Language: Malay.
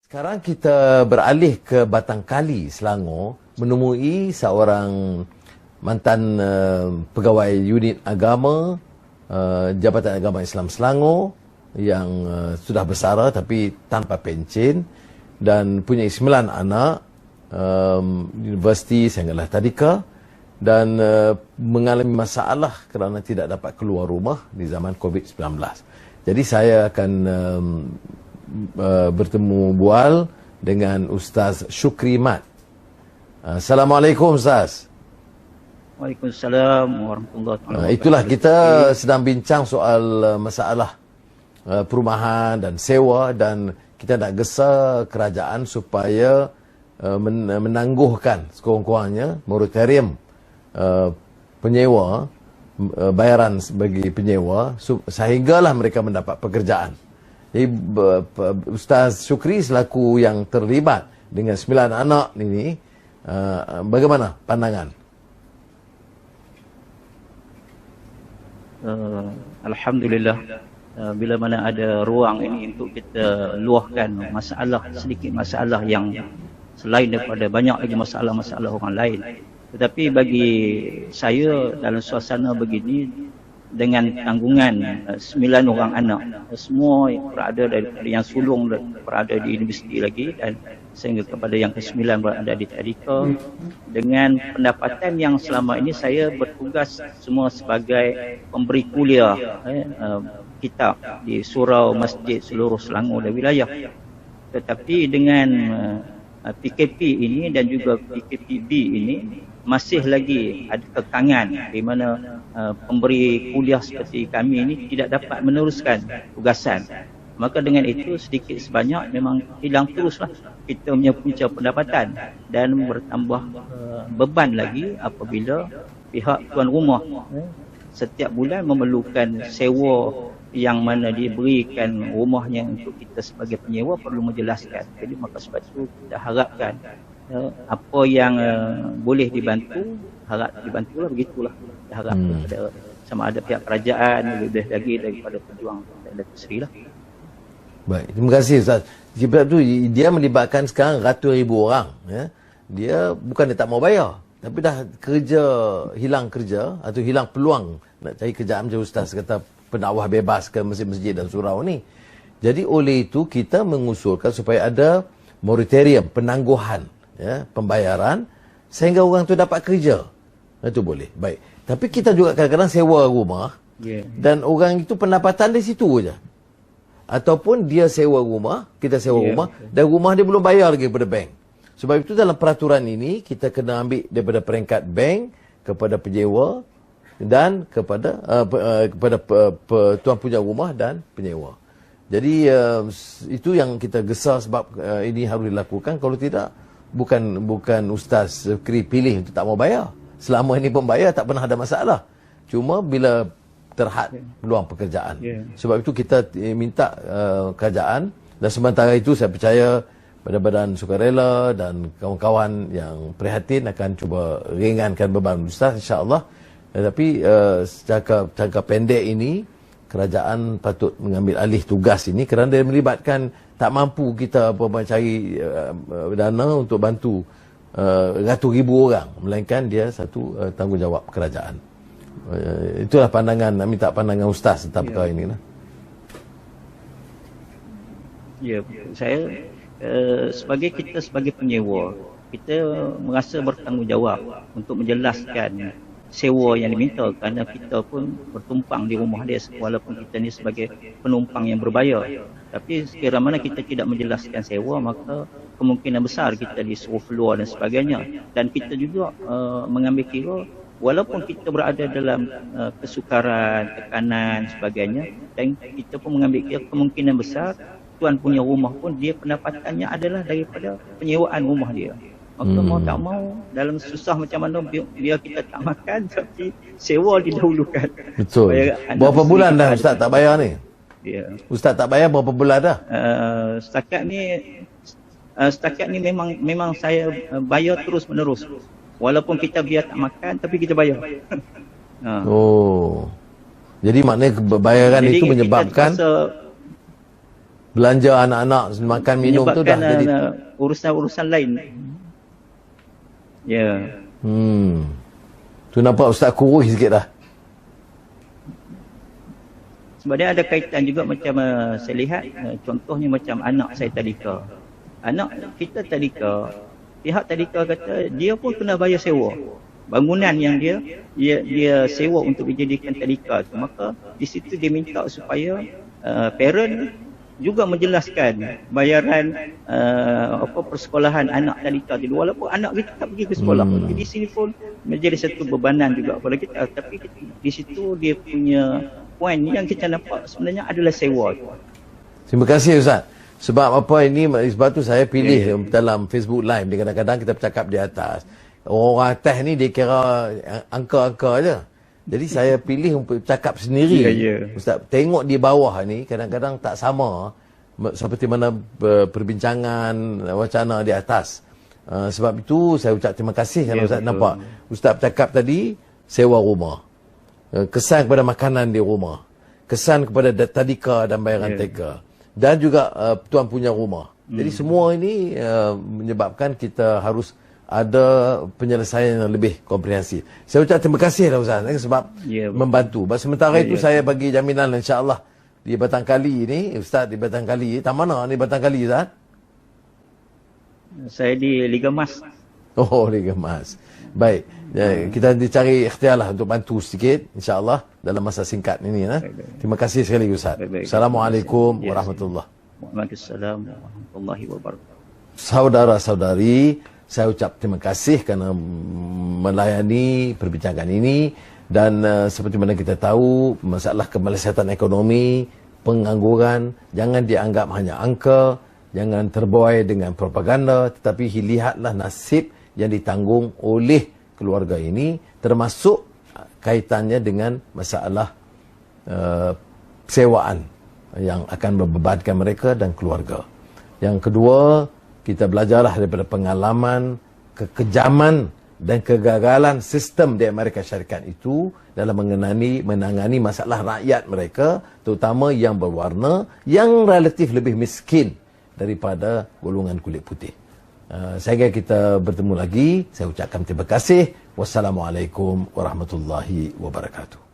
Sekarang kita beralih ke Batang Kali, Selangor, menemui seorang mantan pegawai unit agama Jabatan Agama Islam Selangor yang sudah bersara tapi tanpa pencen dan punya 9 anak, Universiti Senggalah Tadika, dan mengalami masalah kerana tidak dapat keluar rumah di zaman COVID-19. Jadi saya akan bertemu bual dengan Ustaz Syukri Mat. Assalamualaikum Ustaz. Waalaikumsalam warahmatullahi wabarakatuh. Itulah kita sedang bincang soal masalah perumahan dan sewa, dan kita nak gesa kerajaan supaya menangguhkan sekurang-kurangnya moratorium penyewa, bayaran bagi penyewa sehinggalah mereka mendapat pekerjaan. Jadi Ustaz Syukri selaku yang terlibat dengan 9 anak ini, bagaimana pandangan? Alhamdulillah, bila mana ada ruang ini untuk kita luahkan masalah, sedikit masalah yang selain daripada banyak lagi masalah-masalah orang lain. Tetapi bagi saya dalam suasana begini, dengan tanggungan 9 orang anak, semua berada dari yang sulung berada di universiti lagi, dan sehingga kepada yang ke-9 berada di Tadika, dengan pendapatan yang selama ini saya bertugas semua sebagai pemberi kuliah kitab di surau masjid seluruh Selangor dan wilayah. Tetapi dengan PKP ini dan juga PKPB ini masih lagi ada kekangan di mana pemberi kuliah seperti kami ini tidak dapat meneruskan tugasan. Maka dengan itu sedikit sebanyak memang hilang teruslah kita punya punca pendapatan, dan bertambah beban lagi apabila pihak tuan rumah setiap bulan memerlukan sewa yang mana diberikan rumahnya untuk kita sebagai penyewa perlu menjelaskan. Jadi maka sebab itu kita harapkan apa yang boleh dibantu, harap dibantulah, begitulah. Kita harap kepada sama ada pihak kerajaan lebih lagi daripada pejuang dan Sri lah. Baik, terima kasih Ustaz. Sebab tu dia melibatkan sekarang ratus ribu orang, ya. Dia bukan dia tak mau bayar, tapi dah hilang kerja atau hilang peluang nak cari kerjaan, macam Ustaz kata pendakwah bebas ke masjid-masjid dan surau ni. Jadi oleh itu kita mengusulkan supaya ada moratorium, penangguhan, ya, pembayaran sehingga orang tu dapat kerja. Itu boleh. Baik. Tapi kita juga kadang-kadang sewa rumah, dan orang itu pendapatan di situ aja. Ataupun dia sewa rumah, kita sewa rumah, dan rumah dia belum bayar lagi kepada bank. Sebab itu dalam peraturan ini kita kena ambil daripada peringkat bank kepada penyewa dan kepada tuan punya rumah dan penyewa. Jadi itu yang kita gesa sebab ini harus dilakukan. Kalau tidak, bukan Ustaz Syukri pilih untuk tak mau bayar. Selama ini pembayar tak pernah ada masalah. Cuma bila terhad peluang pekerjaan. Sebab itu kita minta kerajaan, dan sementara itu saya percaya Badan Sukarela dan kawan-kawan yang prihatin akan cuba ringankan beban Ustaz, insya-Allah. Tetapi jangka pendek ini kerajaan patut mengambil alih tugas ini kerana dia melibatkan tak mampu kita cari dana untuk bantu ratus ribu orang, melainkan dia satu tanggungjawab kerajaan. Itulah pandangan, minta pandangan Ustaz tentang perkara ini lah. Ya, saya sebagai penyewa, kita merasa bertanggungjawab untuk menjelaskan sewa yang diminta, kerana kita pun bertumpang di rumah dia walaupun kita ni sebagai penumpang yang berbayar. Tapi sekiranya mana kita tidak menjelaskan sewa, maka kemungkinan besar kita disuruh keluar dan sebagainya. Dan kita juga mengambil kira walaupun kita berada dalam kesukaran, tekanan sebagainya, dan kita pun mengambil kira kemungkinan besar tuan punya rumah pun dia pendapatannya adalah daripada penyewaan rumah dia. Maka mau tak mau dalam susah macam mana, biar kita tak makan tapi sewa didahulukan. Betul. Berapa bulan dah Ustaz tak bayar ni? Ya. Ustaz tak bayar berapa bulan dah? Setakat ni memang saya bayar terus menerus. Walaupun kita biar tak makan tapi kita bayar. Oh. Jadi maknanya bayaran itu menyebabkan belanja anak-anak makan minum tu dah menyebabkan jadi urusan-urusan lain. Ya. Tu nampak Ustaz kurus sikit dah. Sebab dia ada kaitan juga macam saya lihat contohnya macam anak saya tadika. Anak kita tadika, pihak tadika kata dia pun kena bayar sewa. Bangunan yang dia sewa untuk dijadikan tadika tu. Maka di situ dia minta supaya parent juga menjelaskan bayaran persekolahan anak tadika tu, walaupun anak kita tak pergi ke sekolah. Jadi di sini pun menjadi satu bebanan juga kepada kita, tapi di situ dia punya poin yang kita nampak sebenarnya adalah sewa tu. Terima kasih Ustaz. Sebab apa ini, sebab tu saya pilih dalam Facebook Live ni, kadang-kadang kita bercakap di atas. Orang atas ni dia kira angka-angka je. Jadi saya pilih untuk cakap sendiri. Ustaz, tengok di bawah ni kadang-kadang tak sama seperti mana perbincangan wacana di atas. Sebab itu saya ucap terima kasih kerana Ustaz nampak. Ustaz bercakap tadi sewa rumah. Kesan kepada makanan di rumah. Kesan kepada tadika dan bayaran teka. Dan juga tuan punya rumah. Jadi semua ini menyebabkan kita harus ada penyelesaian yang lebih komprehensif. Saya ucap terima kasih lah Ustaz sebab membantu. Sementara itu saya bagi jaminan insya-Allah di Batang Kali ni, Ustaz di Batang Kali, tak mana ni Batang Kali Ustaz? Saya di Liga Mas. Oh, Liga Mas. Baik. Kita dicari ikhtiar lah untuk bantu sedikit insya-Allah dalam masa singkat ini. Terima kasih sekali Ustaz. Assalamualaikum warahmatullahi wabarakatuh. Waalaikumsalam warahmatullahi wabarakatuh. Saudara-saudari, saya ucap terima kasih kerana melayani perbincangan ini. Dan seperti mana kita tahu, masalah kemelesatan ekonomi, pengangguran, jangan dianggap hanya angka, jangan terbuai dengan propaganda, tetapi lihatlah nasib yang ditanggung oleh keluarga ini, termasuk kaitannya dengan masalah sewaan yang akan membebankan mereka dan keluarga. Yang kedua, kita belajarlah daripada pengalaman, kekejaman dan kegagalan sistem di Amerika Syarikat itu dalam menangani masalah rakyat mereka, terutama yang berwarna, yang relatif lebih miskin daripada golongan kulit putih. Sehingga kita bertemu lagi, saya ucapkan terima kasih. Wassalamualaikum warahmatullahi wabarakatuh.